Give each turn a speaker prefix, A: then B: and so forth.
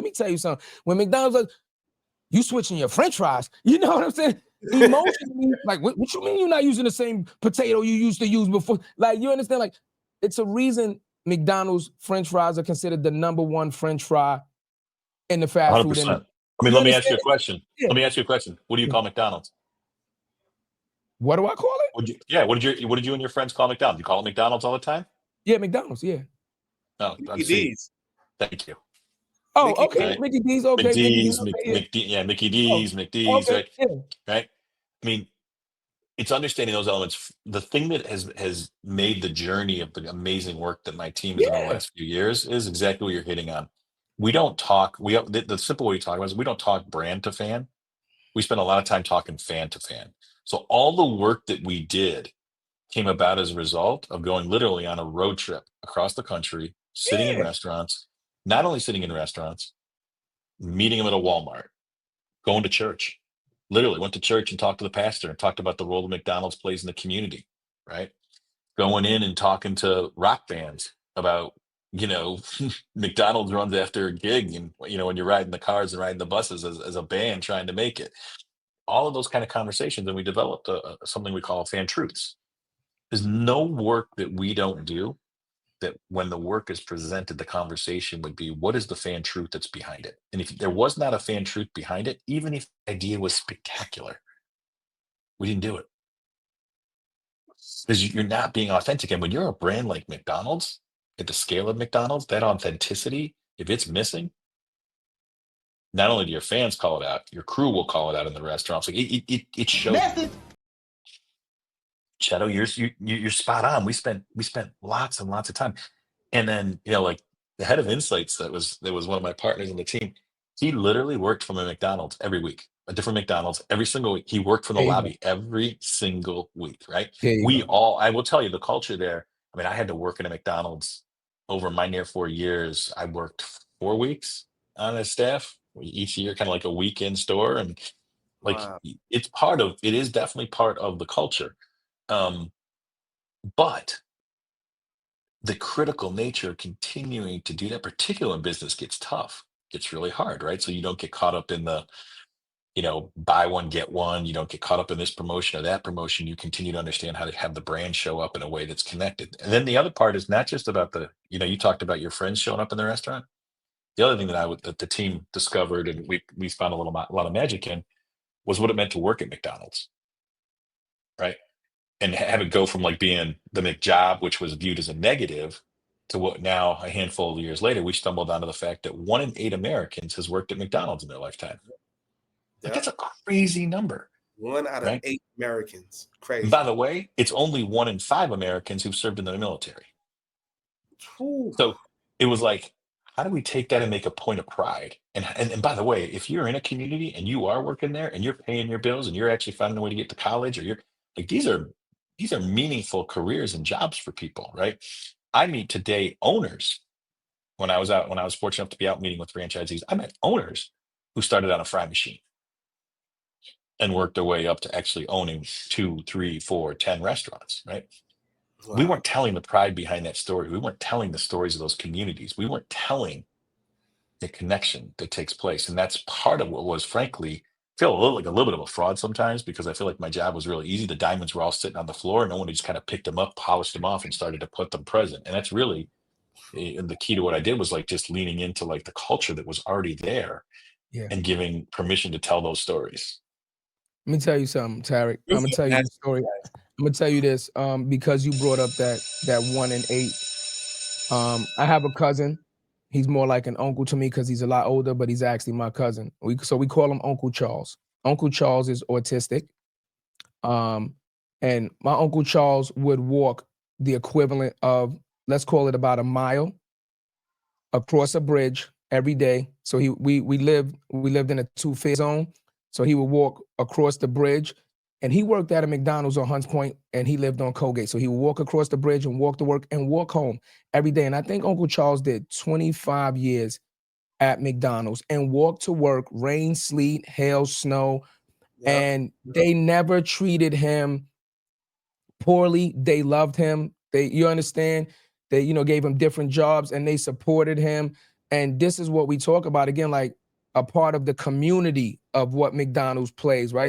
A: let me tell you something. When McDonald's like, you switching your French fries, you know what I'm saying? Emotionally, like, what you mean you're not using the same potato you used to use before? Like, you understand? Like, it's a reason McDonald's French fries are considered the #1 French fry in the fast food
B: 100%.
A: industry.
B: I mean,
A: You
B: let me ask you
A: understand?
B: a question.
A: Yeah.
B: Let me ask you a question. What do you call McDonald's?
A: What do I call it?
B: What did you and your friends call McDonald's? You call it McDonald's all the time?
A: Yeah, McDonald's, yeah.
B: No,
C: Mickey
B: see,
C: D's.
B: thank you.
A: Oh,
C: Mickey
A: okay.
B: Right.
A: Mickey D's, okay. Mickey D's,
B: McD's,
A: okay, yeah.
B: Mickey
A: Oh,
B: D's, McD's,
A: okay,
B: right?
A: yeah.
B: Right. I mean, it's understanding those elements. The thing that has made the journey of the amazing work that my team has done in the
A: Yeah.
B: last few years is exactly what you're hitting on. We don't talk. The simple way we talk about it is we don't talk brand to fan. We spend a lot of time talking fan to fan. So all the work that we did came about as a result of going literally on a road trip across the country, sitting in
A: Yeah.
B: restaurants, not only sitting in restaurants, meeting them at a Walmart, going to church. Literally went to church and talked to the pastor and talked about the role that McDonald's plays in the community, right? Going in and talking to rock bands about, McDonald's runs after a gig and, when you're riding the cars and riding the buses as a band trying to make it. All of those kind of conversations. And we developed something we call fan truths. There's no work that we don't do that when the work is presented, the conversation would be, what is the fan truth that's behind it? And if there was not a fan truth behind it, even if the idea was spectacular, we didn't do it. Because you're not being authentic. And when you're a brand like McDonald's, at the scale of McDonald's, that authenticity, if it's missing, not only do your fans call it out, your crew will call it out in the restaurants. Like it shows. Shadow, you're spot on. We spent lots and lots of time. And then, like the head of insights that was one of my partners on the team. He literally worked from a McDonald's every week, a different McDonald's every single week. He worked from the lobby every single week, right? I will tell you the culture there. I mean, I had to work in a McDonald's over my near 4 years. I worked 4 weeks on a staff each year, kind of like a weekend store. And like,
C: Wow.
B: it is definitely part of the culture. But the critical nature of continuing to do that, particularly when business gets tough, gets really hard, right? So you don't get caught up in the, buy one, get one. You don't get caught up in this promotion or that promotion. You continue to understand how to have the brand show up in a way that's connected. And then the other part is not just about you talked about your friends showing up in the restaurant. The other thing that the team discovered and we found a lot of magic in was what it meant to work at McDonald's, right? And have it go from like being the McJob, which was viewed as a negative, to what now a handful of years later, we stumbled onto the fact that 1 in 8 Americans has worked at McDonald's in their lifetime. Like, that's a crazy number.
C: 1 out of 8 Americans. Crazy.
B: And by the way, it's only 1 in 5 Americans who've served in the military.
C: Ooh.
B: So it was like, how do we take that and make a point of pride? And by the way, if you're in a community and you are working there and you're paying your bills and you're actually finding a way to get to college, or you're like, these are meaningful careers and jobs for people, right? I meet today owners. When I was fortunate enough to be out meeting with franchisees, I met owners who started on a fry machine and worked their way up to actually owning 2, 3, 4, 10 restaurants, right? Wow. We weren't telling the pride behind that story. We weren't telling the stories of those communities. We weren't telling the connection that takes place. And that's part of what was, frankly, feel a little bit of a fraud sometimes, because I feel like my job was really easy. The diamonds were all sitting on the floor. No one just kind of picked them up, polished them off, and started to put them present. And that's really the key to what I did, was like just leaning into like the culture that was already there, and giving permission to tell those stories.
A: Let me tell you something, Tarek. I'm gonna tell you this story. I'm gonna tell you this because you brought up that 1 in 8. I have a cousin. He's more like an uncle to me because he's a lot older, but he's actually my cousin. So we call him Uncle Charles. Uncle Charles is autistic. And my Uncle Charles would walk the equivalent of, let's call it about a mile across a bridge every day. So we lived in a 2-fare zone. So he would walk across the bridge, and he worked at a McDonald's on Hunts Point, and he lived on Colgate. So he would walk across the bridge and walk to work and walk home every day. And I think Uncle Charles did 25 years at McDonald's and walked to work, rain, sleet, hail, snow, and they never treated him poorly. They loved him. You understand? They, gave him different jobs and they supported him. And this is what we talk about again, like a part of the community of what McDonald's plays, right?